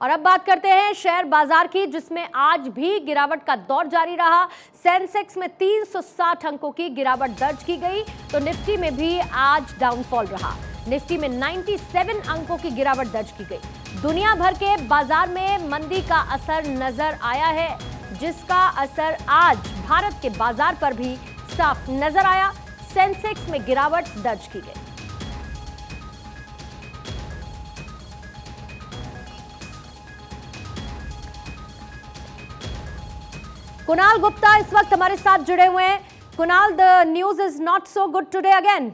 और अब बात करते हैं शेयर बाजार की, जिसमें आज भी गिरावट का दौर जारी रहा। सेंसेक्स में 360 अंकों की गिरावट दर्ज की गई, तो निफ्टी में भी आज डाउनफॉल रहा। निफ्टी में 97 अंकों की गिरावट दर्ज की गई। दुनिया भर के बाजार में मंदी का असर नजर आया है, जिसका असर आज भारत के बाजार पर भी साफ नजर आया। सेंसेक्स में गिरावट दर्ज की गई। कुणाल गुप्ता इस वक्त हमारे साथ जुड़े हुए हैं। Kunal, the news is not so good today again.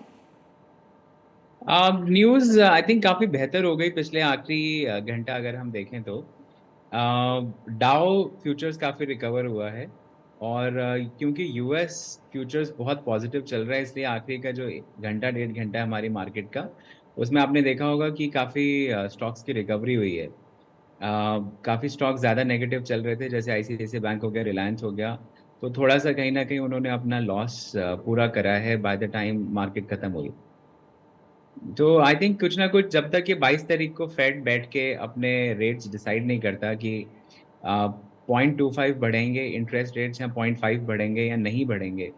News I think काफ़ी बेहतर हो गई पिछले आखिरी घंटा अगर हम देखें तो डाउ फ्यूचर्स काफ़ी रिकवर हुआ है। और क्योंकि यूएस फ्यूचर्स बहुत पॉजिटिव चल रहा है, इसलिए आखिरी का जो घंटा डेढ़ घंटा है हमारी मार्केट का, उसमें आपने देखा होगा कि काफ़ी स्टॉक्स की रिकवरी हुई है। काफ़ी स्टॉक ज़्यादा नेगेटिव चल रहे थे, जैसे आईसीआईसीआई बैंक हो गया, रिलायंस हो गया, तो थोड़ा सा कहीं ना कहीं उन्होंने अपना लॉस पूरा करा है बाय द टाइम मार्केट खत्म हुई। तो आई थिंक कुछ ना कुछ, जब तक ये 22 तारीख को फेड बैठ के अपने रेट्स डिसाइड नहीं करता कि 0.25 बढ़ेंगे इंटरेस्ट रेट्स या 0.5 बढ़ेंगे या नहीं बढ़ेंगे।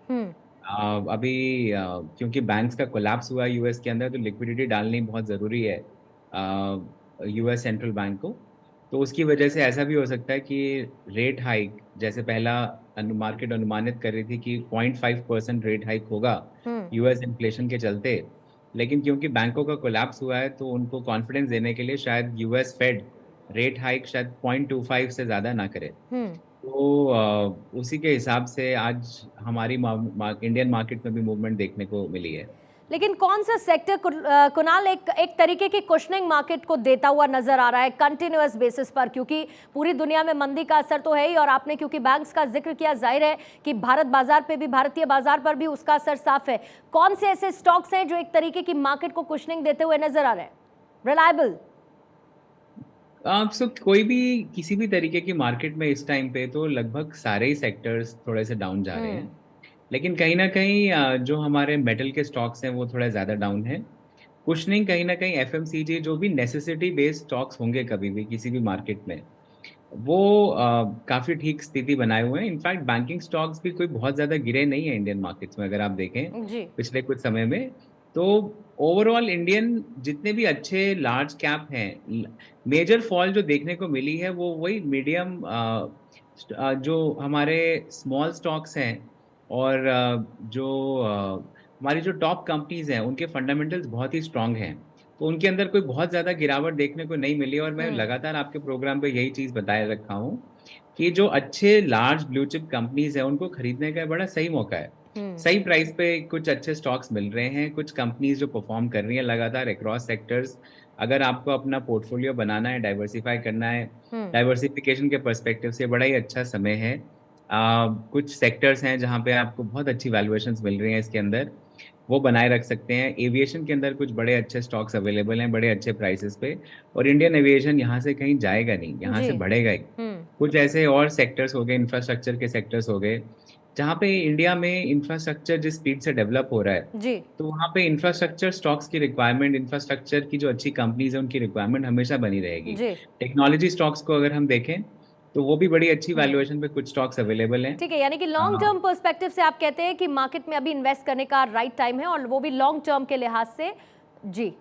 अभी क्योंकि बैंक्स का कोलैप्स हुआ है यूएस के अंदर, तो लिक्विडिटी डालनी बहुत ज़रूरी है यूएस सेंट्रल बैंक को। तो उसकी वजह से ऐसा भी हो सकता है कि रेट हाइक, जैसे पहला मार्केट अनुमानित कर रही थी कि 0.5% रेट हाइक होगा यूएस इन्फ्लेशन के चलते, लेकिन क्योंकि बैंकों का कोलैप्स हुआ है तो उनको कॉन्फिडेंस देने के लिए शायद यूएस फेड रेट हाइक शायद 0.25 से ज़्यादा ना करे। तो उसी के हिसाब से आज हमारी इंडियन मार्केट में भी मूवमेंट देखने को मिली है। लेकिन कौन सा सेक्टर कुणाल एक तरीके की कुशनिंग मार्केट को देता हुआ नजर आ रहा है कंटिन्यूअस बेसिस पर, क्योंकि पूरी दुनिया में मंदी का असर तो है ही, और आपने क्योंकि बैंक्स का जिक्र किया, जाहिर है कि भारत बाजार पे भी, भारतीय बाजार पर भी उसका असर साफ है। कौन से ऐसे स्टॉक्स हैं जो एक तरीके की मार्केट को कुशनिंग देते हुए नजर आ रहे हैं, रिलायबल? सो कोई भी किसी भी तरीके की मार्केट में इस टाइम पे तो लगभग सारे ही सेक्टर्स थोड़े से डाउन जा रहे हैं। लेकिन कहीं ना कहीं जो हमारे मेटल के स्टॉक्स हैं वो थोड़ा ज़्यादा डाउन है। कुशनिंग कहीं ना कहीं एफएमसीजी, जो भी नेसेसिटी बेस्ड स्टॉक्स होंगे कभी भी किसी भी मार्केट में, वो काफ़ी ठीक स्थिति बनाए हुए हैं। इनफैक्ट बैंकिंग स्टॉक्स भी कोई बहुत ज़्यादा गिरे नहीं है इंडियन मार्केट्स में, अगर आप देखें जी। पिछले कुछ समय में। तो ओवरऑल इंडियन जितने भी अच्छे लार्ज कैप हैं, मेजर फॉल जो देखने को मिली है वो वही मीडियम जो हमारे स्मॉल स्टॉक्स हैं, और जो हमारी जो टॉप कंपनीज हैं उनके फंडामेंटल्स बहुत ही स्ट्रांग हैं, तो उनके अंदर कोई बहुत ज़्यादा गिरावट देखने को नहीं मिली। और मैं लगातार आपके प्रोग्राम पे यही चीज़ बताए रखा हूँ कि जो अच्छे लार्ज ब्लू चिप कंपनीज हैं उनको खरीदने का बड़ा सही मौका है। सही प्राइस पे कुछ अच्छे स्टॉक्स मिल रहे हैं, कुछ कंपनीज जो परफॉर्म कर रही हैं लगातार अक्रॉस सेक्टर्स। अगर आपको अपना पोर्टफोलियो बनाना है, डाइवर्सिफाई करना है, डाइवर्सिफिकेशन के पर्सपेक्टिव से बड़ा ही अच्छा समय है। कुछ सेक्टर्स हैं जहाँ पे आपको बहुत अच्छी वैल्यूएशंस मिल रही हैं इसके अंदर, वो बनाए रख सकते हैं। एविएशन के अंदर कुछ बड़े अच्छे स्टॉक्स अवेलेबल हैं बड़े अच्छे प्राइसेस पे, और इंडियन एविएशन यहाँ से कहीं जाएगा नहीं, यहाँ से जी। बढ़ेगा ही। कुछ ऐसे और सेक्टर्स हो गए, इंफ्रास्ट्रक्चर के सेक्टर्स हो गए, जहाँ पे इंडिया में इंफ्रास्ट्रक्चर जिस स्पीड से डेवलप हो रहा है, जी। तो वहाँ पे इंफ्रास्ट्रक्चर स्टॉक्स की रिक्वायरमेंट, इंफ्रास्ट्रक्चर की जो अच्छी कंपनीज है उनकी रिक्वायरमेंट हमेशा बनी रहेगी। जी। टेक्नोलॉजी स्टॉक्स को अगर हम देखें तो वो भी बड़ी अच्छी वैल्यूएशन पे कुछ स्टॉक्स अवेलेबल हैं। ठीक है, यानी कि लॉन्ग टर्म पर्सपेक्टिव से आप कहते हैं कि मार्केट में अभी इन्वेस्ट करने का राइट टाइम है, और वो भी लॉन्ग टर्म के लिहाज से। जी।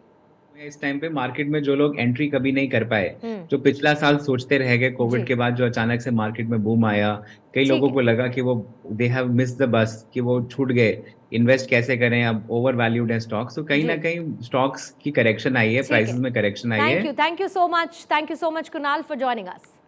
इस टाइम पे मार्केट में जो लोग एंट्री कभी नहीं कर पाए, जो पिछला साल सोचते रह गए कोविड जी। के बाद, जो अचानक से मार्केट में बूम आया, कई ठीक लोगों है। को लगा कि वो they have miss the bus, कि वो छूट गए, इन्वेस्ट कैसे करें, अब ओवर वैल्यूड है स्टॉक्स। तो कहीं ना जी। कहीं स्टॉक्स की करेक्शन आई है, ठीक है। प्राइसेस में करेक्शन आई है। Thank you so much, thank you so much Kunal for joining us.